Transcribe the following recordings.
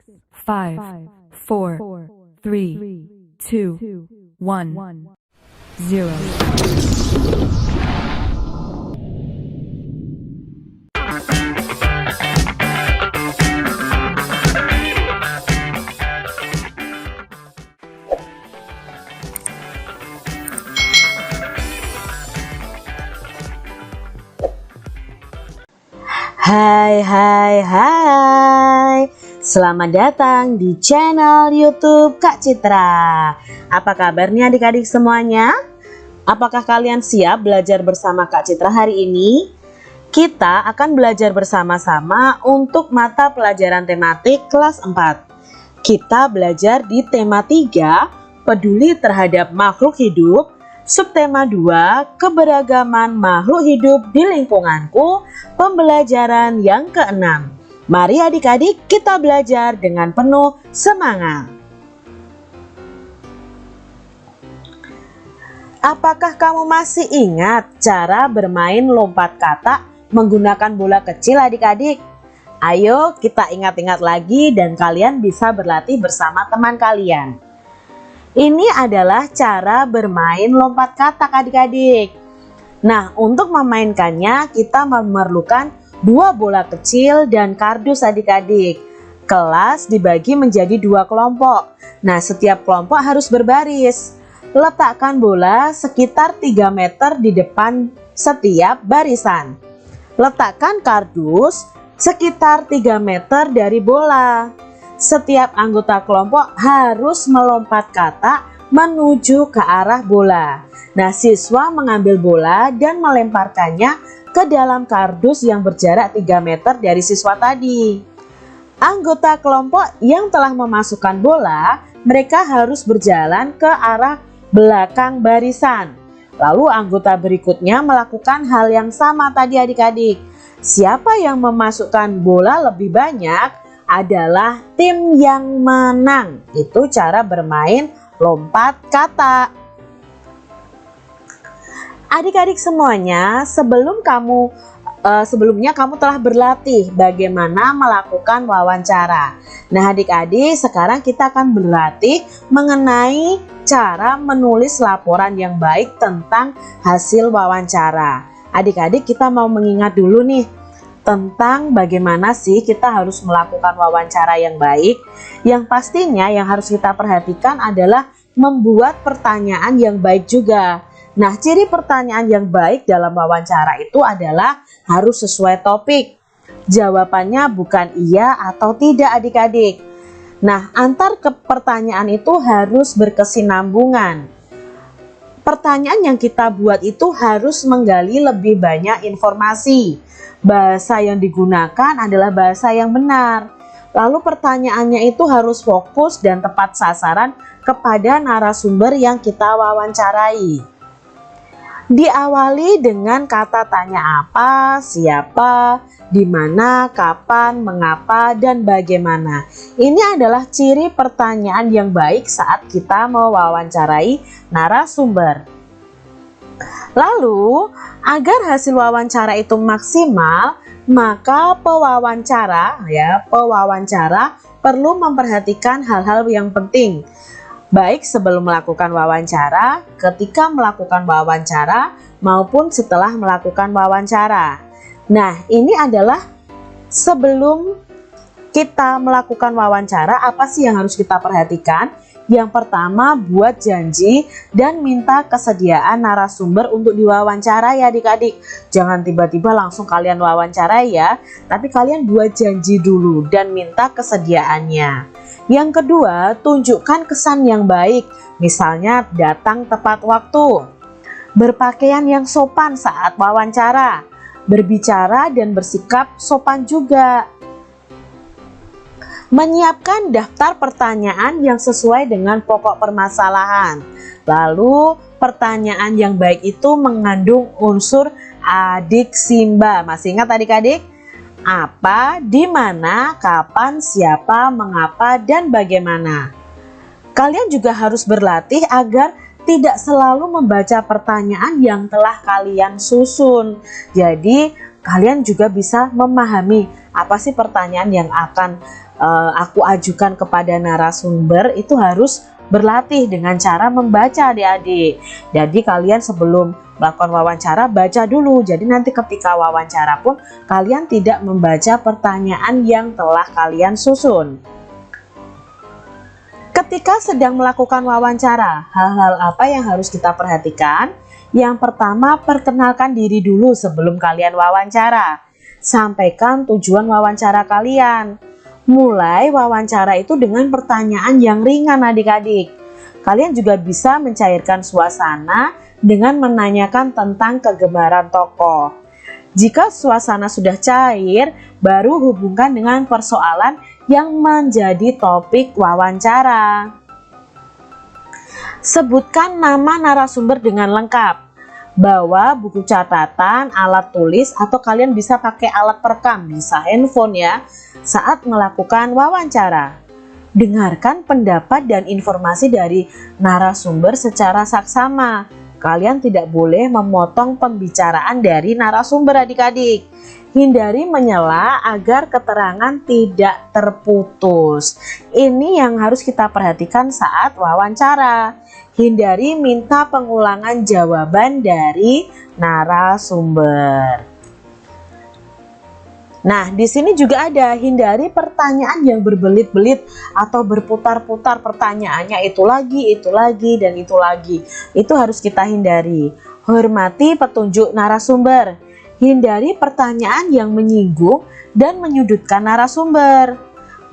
5, 4, 3, 2, 1, 0. Hai. Selamat datang di channel YouTube Kak Citra. Apa kabarnya adik-adik semuanya? Apakah kalian siap belajar bersama Kak Citra hari ini? Kita akan belajar bersama-sama untuk mata pelajaran tematik kelas 4. Kita belajar di tema 3, peduli terhadap makhluk hidup. Subtema 2, keberagaman makhluk hidup di lingkunganku, pembelajaran yang ke-6. Mari adik-adik kita belajar dengan penuh semangat. Apakah kamu masih ingat cara bermain lompat kata menggunakan bola kecil adik-adik? Ayo kita ingat-ingat lagi dan kalian bisa berlatih bersama teman kalian. Ini adalah cara bermain lompat katak adik-adik. Nah, untuk memainkannya kita memerlukan 2 bola kecil dan kardus adik-adik. Kelas dibagi menjadi 2 kelompok. Nah, setiap kelompok harus berbaris. Letakkan bola sekitar 3 meter di depan setiap barisan. Letakkan kardus sekitar 3 meter dari bola. Setiap anggota kelompok harus melompat kata menuju ke arah bola. Nah, siswa mengambil bola dan melemparkannya ke dalam kardus yang berjarak 3 meter dari siswa tadi. Anggota kelompok yang telah memasukkan bola, mereka harus berjalan ke arah belakang barisan. Lalu anggota berikutnya melakukan hal yang sama tadi adik-adik. Siapa yang memasukkan bola lebih banyak adalah tim yang menang. Itu cara bermain lompat kata. Adik-adik semuanya, sebelumnya kamu telah berlatih bagaimana melakukan wawancara. Nah adik-adik, sekarang kita akan berlatih mengenai cara menulis laporan yang baik tentang hasil wawancara. Adik-adik, kita mau mengingat dulu nih tentang bagaimana sih kita harus melakukan wawancara yang baik. Yang pastinya yang harus kita perhatikan adalah membuat pertanyaan yang baik juga. Nah, ciri pertanyaan yang baik dalam wawancara itu adalah harus sesuai topik. Jawabannya bukan iya atau tidak adik-adik. Nah, antar pertanyaan itu harus berkesinambungan. Pertanyaan yang kita buat itu harus menggali lebih banyak informasi. Bahasa yang digunakan adalah bahasa yang benar. Lalu pertanyaannya itu harus fokus dan tepat sasaran kepada narasumber yang kita wawancarai. Diawali dengan kata tanya apa, siapa, di mana, kapan, mengapa, dan bagaimana. Ini adalah ciri pertanyaan yang baik saat kita mewawancarai narasumber. Lalu, agar hasil wawancara itu maksimal, maka pewawancara perlu memperhatikan hal-hal yang penting. Baik sebelum melakukan wawancara, ketika melakukan wawancara, maupun setelah melakukan wawancara. Nah, ini adalah sebelum kita melakukan wawancara, apa sih yang harus kita perhatikan? Yang pertama, buat janji dan minta kesediaan narasumber untuk diwawancarai adik-adik. Jangan tiba-tiba langsung kalian wawancarai ya, tapi kalian buat janji dulu dan minta kesediaannya. Yang kedua, tunjukkan kesan yang baik, misalnya datang tepat waktu, berpakaian yang sopan saat wawancara, berbicara dan bersikap sopan juga. Menyiapkan daftar pertanyaan yang sesuai dengan pokok permasalahan. Lalu pertanyaan yang baik itu mengandung unsur adiksimba. Masih ingat adik-adik? Apa, di mana, kapan, siapa, mengapa, dan bagaimana. Kalian juga harus berlatih agar tidak selalu membaca pertanyaan yang telah kalian susun. Jadi kalian juga bisa memahami apa sih pertanyaan yang akan aku ajukan kepada narasumber, itu harus berlatih dengan cara membaca adik-adik. Jadi kalian sebelum melakukan wawancara baca dulu. Jadi nanti ketika wawancara pun kalian tidak membaca pertanyaan yang telah kalian susun. Ketika sedang melakukan wawancara, hal-hal apa yang harus kita perhatikan? Yang pertama, perkenalkan diri dulu sebelum kalian wawancara. Sampaikan tujuan wawancara kalian. Mulai wawancara itu dengan pertanyaan yang ringan adik-adik. Kalian juga bisa mencairkan suasana dengan menanyakan tentang kegemaran tokoh. Jika suasana sudah cair, baru hubungkan dengan persoalan yang menjadi topik wawancara. Sebutkan nama narasumber dengan lengkap. Bawa buku catatan, alat tulis, atau kalian bisa pakai alat perekam, bisa handphone ya, saat melakukan wawancara. Dengarkan pendapat dan informasi dari narasumber secara saksama. Kalian tidak boleh memotong pembicaraan dari narasumber adik-adik. Hindari menyela agar keterangan tidak terputus. Ini yang harus kita perhatikan saat wawancara. Hindari minta pengulangan jawaban dari narasumber. Nah, di sini juga ada hindari pertanyaan yang berbelit-belit atau berputar-putar, pertanyaannya itu lagi, dan itu lagi. Itu harus kita hindari. Hormati petunjuk narasumber. Hindari pertanyaan yang menyinggung dan menyudutkan narasumber.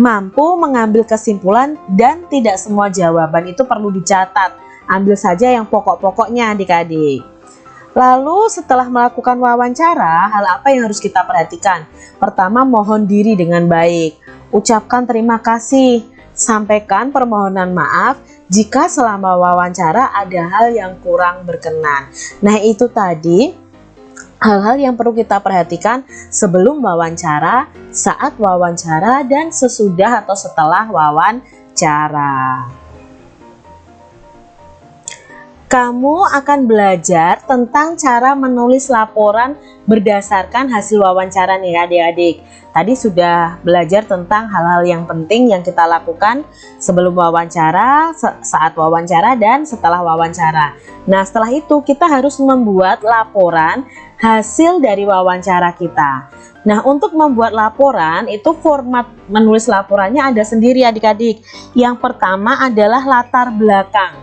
Mampu mengambil kesimpulan dan tidak semua jawaban itu perlu dicatat. Ambil saja yang pokok-pokoknya adik-adik. Lalu setelah melakukan wawancara, hal apa yang harus kita perhatikan? Pertama, mohon diri dengan baik. Ucapkan terima kasih. Sampaikan permohonan maaf jika selama wawancara ada hal yang kurang berkenan. Nah, itu tadi hal-hal yang perlu kita perhatikan sebelum wawancara, saat wawancara, dan sesudah atau setelah wawancara. Kamu akan belajar tentang cara menulis laporan berdasarkan hasil wawancara nih adik-adik. Tadi sudah belajar tentang hal-hal yang penting yang kita lakukan sebelum wawancara, saat wawancara, dan setelah wawancara. Nah, setelah itu kita harus membuat laporan hasil dari wawancara kita. Nah, untuk membuat laporan itu format menulis laporannya ada sendiri adik-adik. Yang pertama adalah latar belakang.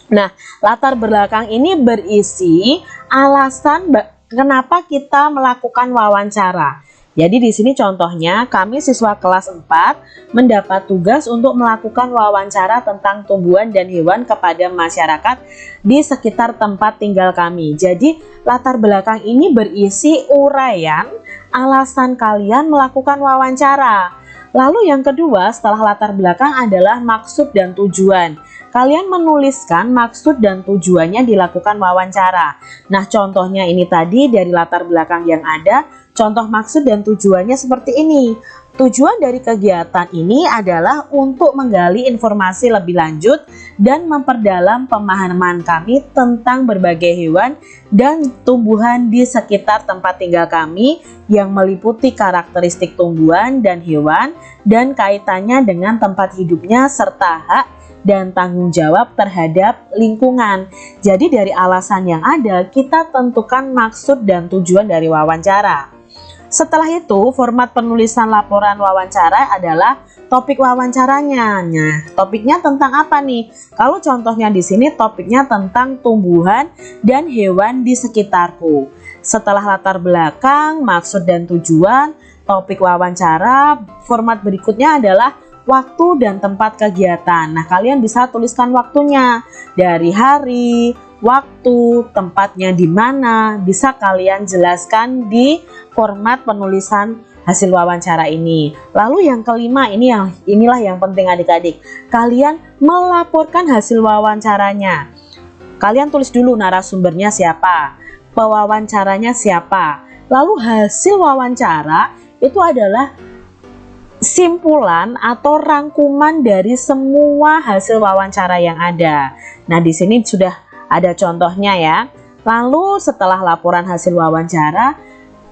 Nah, latar belakang ini berisi alasan kenapa kita melakukan wawancara. Jadi di sini contohnya kami siswa kelas 4 mendapat tugas untuk melakukan wawancara tentang tumbuhan dan hewan kepada masyarakat di sekitar tempat tinggal kami. Jadi latar belakang ini berisi uraian alasan kalian melakukan wawancara. Lalu yang kedua setelah latar belakang adalah maksud dan tujuan. Kalian menuliskan maksud dan tujuannya dilakukan wawancara. Nah, contohnya ini tadi dari latar belakang yang ada, contoh maksud dan tujuannya seperti ini. Tujuan dari kegiatan ini adalah untuk menggali informasi lebih lanjut dan memperdalam pemahaman kami tentang berbagai hewan dan tumbuhan di sekitar tempat tinggal kami yang meliputi karakteristik tumbuhan dan hewan dan kaitannya dengan tempat hidupnya serta hak dan tanggung jawab terhadap lingkungan. Jadi dari alasan yang ada, kita tentukan maksud dan tujuan dari wawancara. Setelah itu, format penulisan laporan wawancara adalah topik wawancaranya. Nah, topiknya tentang apa nih? Kalau contohnya di sini topiknya tentang tumbuhan dan hewan di sekitarku. Setelah latar belakang, maksud dan tujuan, topik wawancara, format berikutnya adalah waktu dan tempat kegiatan. Nah, kalian bisa tuliskan waktunya dari hari, waktu, tempatnya di mana, bisa kalian jelaskan di format penulisan hasil wawancara ini. Lalu yang kelima inilah yang penting adik-adik. Kalian melaporkan hasil wawancaranya. Kalian tulis dulu narasumbernya siapa, pewawancaranya siapa. Lalu hasil wawancara itu adalah simpulan atau rangkuman dari semua hasil wawancara yang ada. Nah, di sini sudah ada contohnya ya. Lalu setelah laporan hasil wawancara,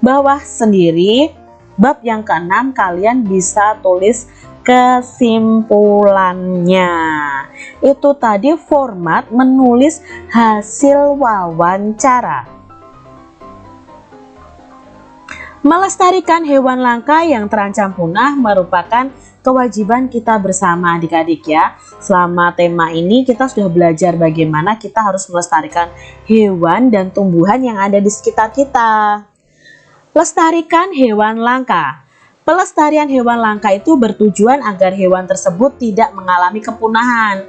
bawah sendiri bab yang ke-6 kalian bisa tulis kesimpulannya. Itu tadi format menulis hasil wawancara. Melestarikan hewan langka yang terancam punah merupakan kewajiban kita bersama adik-adik ya. Selama tema ini kita sudah belajar bagaimana kita harus melestarikan hewan dan tumbuhan yang ada di sekitar kita. Lestarikan hewan langka. Pelestarian hewan langka itu bertujuan agar hewan tersebut tidak mengalami kepunahan.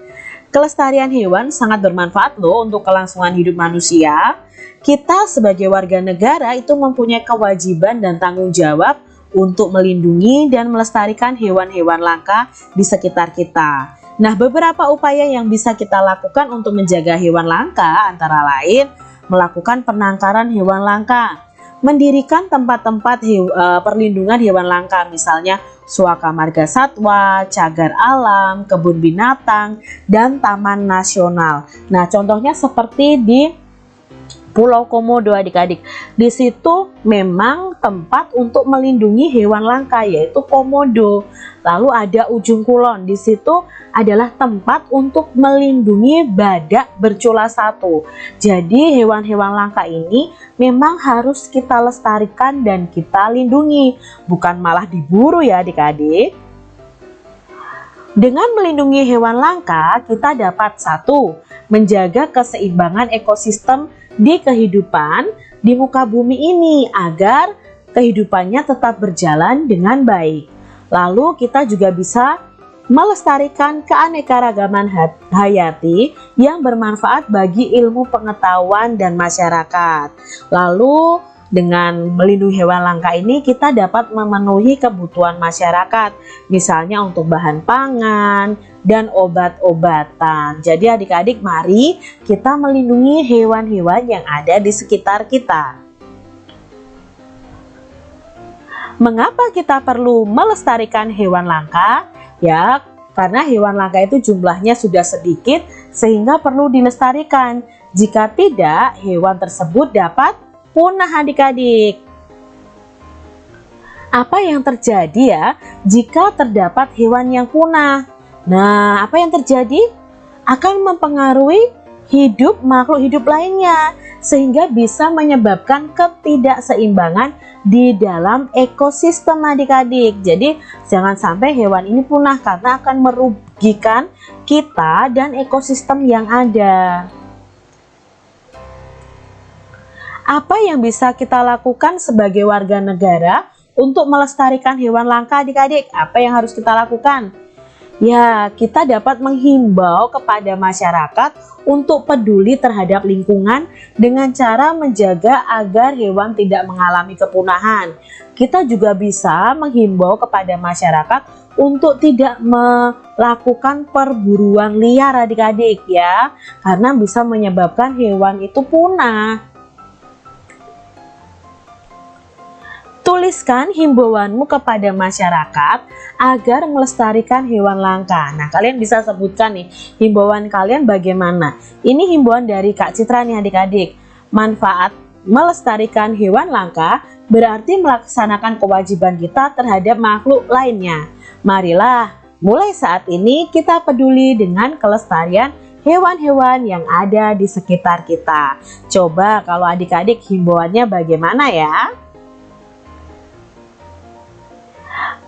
Kelestarian hewan sangat bermanfaat loh untuk kelangsungan hidup manusia. Kita sebagai warga negara itu mempunyai kewajiban dan tanggung jawab untuk melindungi dan melestarikan hewan-hewan langka di sekitar kita. Nah, beberapa upaya yang bisa kita lakukan untuk menjaga hewan langka antara lain melakukan penangkaran hewan langka, mendirikan tempat-tempat perlindungan hewan langka, misalnya Suaka Marga Satwa, Cagar Alam, kebun binatang, dan taman nasional. Nah, contohnya seperti di Pulau Komodo adik-adik. Di situ memang tempat untuk melindungi hewan langka yaitu komodo. Lalu ada Ujung Kulon. Di situ adalah tempat untuk melindungi badak bercula satu. Jadi hewan-hewan langka ini memang harus kita lestarikan dan kita lindungi, bukan malah diburu ya adik-adik. Dengan melindungi hewan langka, kita dapat satu, menjaga keseimbangan ekosistem di kehidupan di muka bumi ini agar kehidupannya tetap berjalan dengan baik. Lalu kita juga bisa melestarikan keanekaragaman hayati yang bermanfaat bagi ilmu pengetahuan dan masyarakat. Lalu dengan melindungi hewan langka ini kita dapat memenuhi kebutuhan masyarakat, misalnya untuk bahan pangan dan obat-obatan. Jadi adik-adik mari kita melindungi hewan-hewan yang ada di sekitar kita. Mengapa kita perlu melestarikan hewan langka? Ya, karena hewan langka itu jumlahnya sudah sedikit sehingga perlu dilestarikan. Jika tidak, hewan tersebut dapat punah adik-adik. Apa yang terjadi ya jika terdapat hewan yang punah? Nah, apa yang terjadi? Akan mempengaruhi hidup makhluk hidup lainnya sehingga bisa menyebabkan ketidakseimbangan di dalam ekosistem adik-adik. Jadi jangan sampai hewan ini punah karena akan merugikan kita dan ekosistem yang ada. Apa yang bisa kita lakukan sebagai warga negara untuk melestarikan hewan langka adik-adik? Apa yang harus kita lakukan? Ya, kita dapat menghimbau kepada masyarakat untuk peduli terhadap lingkungan dengan cara menjaga agar hewan tidak mengalami kepunahan. Kita juga bisa menghimbau kepada masyarakat untuk tidak melakukan perburuan liar adik-adik ya, karena bisa menyebabkan hewan itu punah. Tuliskan himbauanmu kepada masyarakat agar melestarikan hewan langka. Nah, kalian bisa sebutkan nih himbauan kalian bagaimana. Ini himbauan dari Kak Citra nih adik-adik. Manfaat melestarikan hewan langka berarti melaksanakan kewajiban kita terhadap makhluk lainnya. Marilah mulai saat ini kita peduli dengan kelestarian hewan-hewan yang ada di sekitar kita. Coba kalau adik-adik himbauannya bagaimana ya?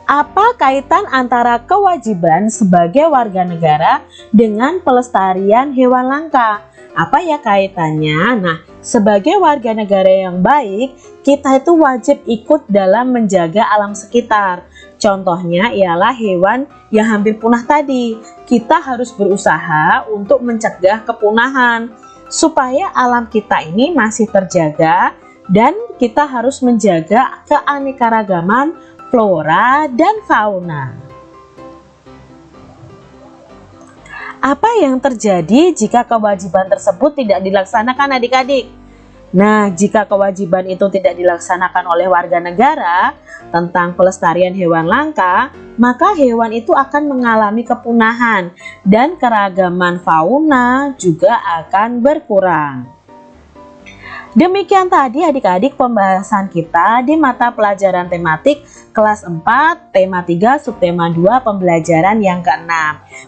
Apa kaitan antara kewajiban sebagai warga negara dengan pelestarian hewan langka? Apa ya kaitannya? Nah, sebagai warga negara yang baik, kita itu wajib ikut dalam menjaga alam sekitar. Contohnya ialah hewan yang hampir punah tadi. Kita harus berusaha untuk mencegah kepunahan supaya alam kita ini masih terjaga, dan kita harus menjaga keanekaragaman flora dan fauna. Apa yang terjadi jika kewajiban tersebut tidak dilaksanakan adik-adik? Nah, jika kewajiban itu tidak dilaksanakan oleh warga negara tentang pelestarian hewan langka, maka hewan itu akan mengalami kepunahan dan keragaman fauna juga akan berkurang. Demikian tadi adik-adik pembahasan kita di mata pelajaran tematik kelas 4, tema 3, subtema 2, pembelajaran yang ke-6.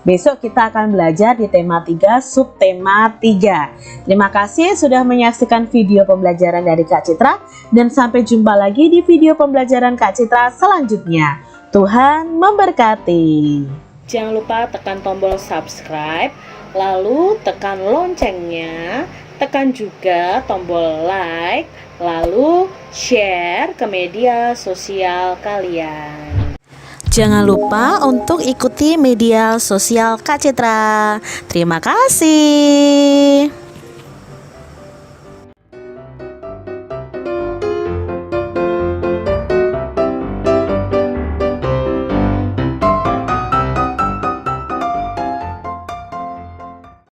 Besok kita akan belajar di tema 3, subtema 3. Terima kasih sudah menyaksikan video pembelajaran dari Kak Citra, dan sampai jumpa lagi di video pembelajaran Kak Citra selanjutnya. Tuhan memberkati. Jangan lupa tekan tombol subscribe, lalu tekan loncengnya, tekan juga tombol like, lalu share ke media sosial kalian. Jangan lupa untuk ikuti media sosial Kak Citra. Terima kasih.